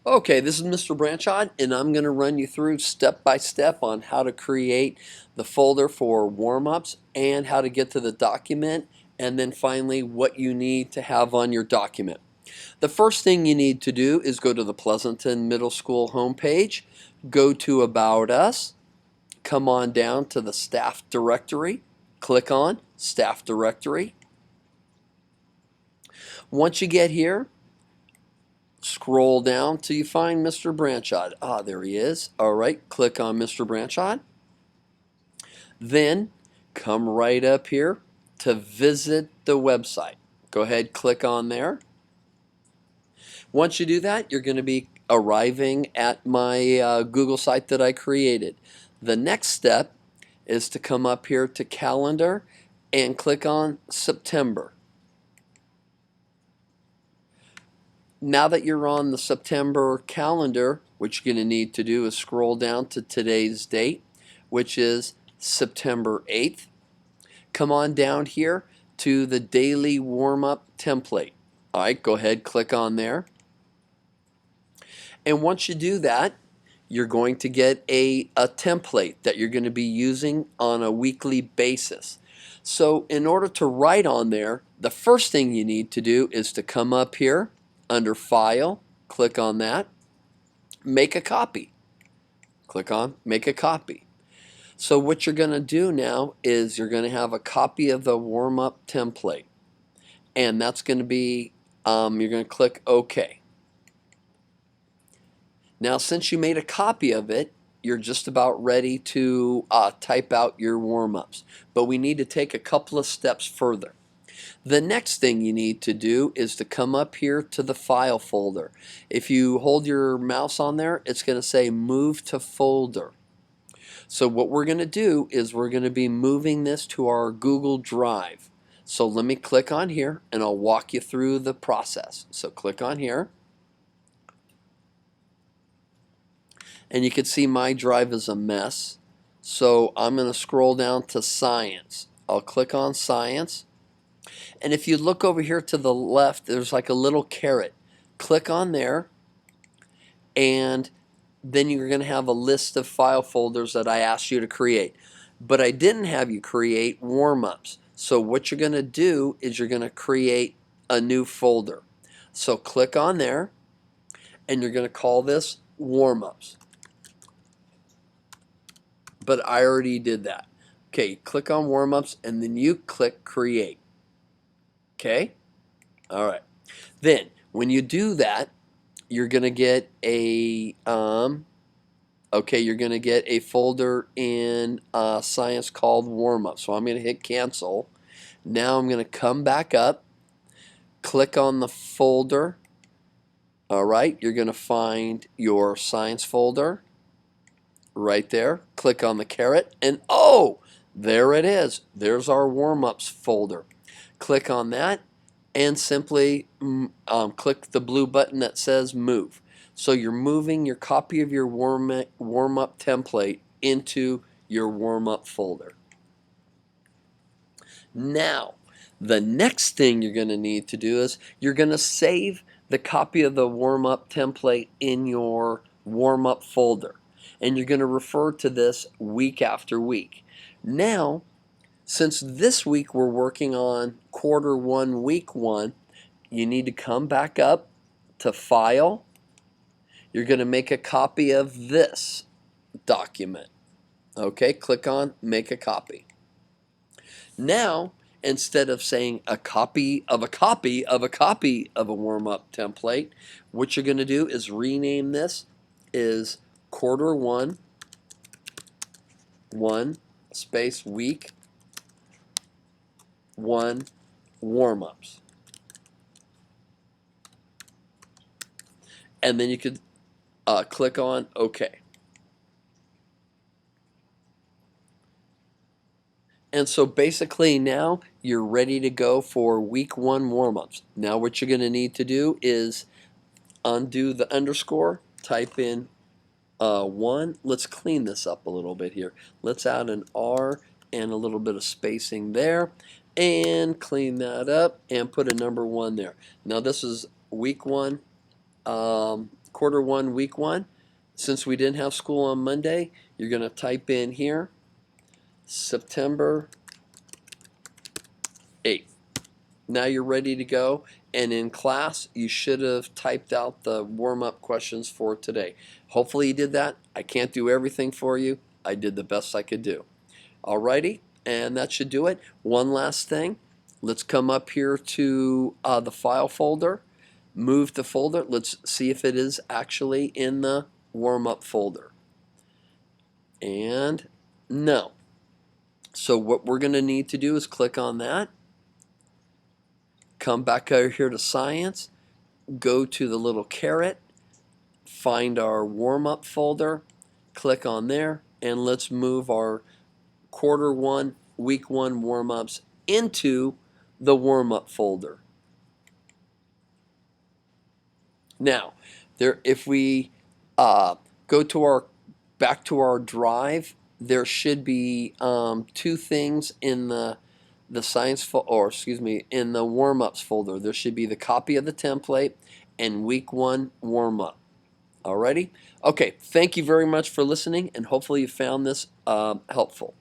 Okay, this is Mr. Branchot, and I'm going to run you through step by step on how to create the folder for warm-ups and how to get to the document, and then finally what you need to have on your document. The first thing you need to do is go to the Pleasanton Middle School homepage, go to About Us, come on down to the Staff Directory, click on Staff Directory. Once you get here, scroll down till you find Mr. Branchot. Ah, there he is. All right, click on Mr. Branchot. Then come right up here to visit the website. Go ahead, click on there. Once you do that, you're going to be arriving at my Google site that I created. The next step is to come up here to Calendar and click on September. Now that you're on the September calendar, what you're going to need to do is scroll down to today's date, which is September 8th. Come on down here to the daily warm-up template. All right, go ahead, click on there. And once you do that, you're going to get a template that you're going to be using on a weekly basis. So in order to write on there, the first thing you need to do is to come up here under File, click on that, make a copy. Click on Make a Copy. So what you're going to do now is you're going to have a copy of the warm-up template. And that's going to be, you're going to click OK. Now, since you made a copy of it, you're just about ready to type out your warm-ups. But we need to take a couple of steps further. The next thing you need to do is to come up here to the File folder. If you hold your mouse on there, it's going to say Move to Folder. So what we're going to do is we're going to be moving this to our Google Drive. So let me click on here and I'll walk you through the process. So click on here. And you can see my drive is a mess. So I'm going to scroll down to Science. I'll click on Science. And if you look over here to the left, there's like a little caret. Click on there, and then you're going to have a list of file folders that I asked you to create. But I didn't have you create warm-ups. So what you're going to do is you're going to create a new folder. So click on there, and you're going to call this warm-ups. But I already did that. Okay, click on warm-ups, and then you click create. Okay? All right. Then, when you do that, you're going to get a you're going to get a folder in Science called warm-up. So I'm going to hit cancel. Now I'm going to come back up, click on the folder. All right, you're going to find your Science folder right there. Click on the caret, and oh, there it is. There's our warm-ups folder. Click on that and simply click the blue button that says Move. So you're moving your copy of your warm-up template into your warm-up folder. Now, the next thing you're going to need to do is you're going to save the copy of the warm-up template in your warm-up folder. And you're going to refer to this week after week. Now, since this week we're working on quarter one, week one, you need to come back up to File. You're going to make a copy of this document. Okay, click on Make a Copy. Now, instead of saying a copy of a copy of a copy of a warm-up template, what you're going to do is rename this is quarter one, space week, one warm-ups. And then you could click on OK. And so basically now you're ready to go for week one warm-ups. Now what you're going to need to do is undo the underscore, type in 1. Let's clean this up a little bit here. Let's add an R and a little bit of spacing there, and clean that up and put a number 1 there. Now this is week 1, quarter one, week one. Since we didn't have school on Monday, you're going to type in here September 8th. Now you're ready to go. And in class, you should have typed out the warm-up questions for today. Hopefully you did that. I can't do everything for you. I did the best I could do. Alrighty, and that should do it. One last thing. Let's come up here to the file folder. Move the folder. Let's see if it is actually in the warm-up folder. And no. So what we're going to need to do is click on that. Come back over here to Science. Go to the little caret. Find our warm-up folder. Click on there. And let's move our quarter one, week one warm-ups into the warm-up folder. Now, if we go to our back to our drive, there should be two things in the science in the warm-ups folder. There should be the copy of the template and week one warm-up. Alrighty? Okay, thank you very much for listening, and hopefully you found this helpful.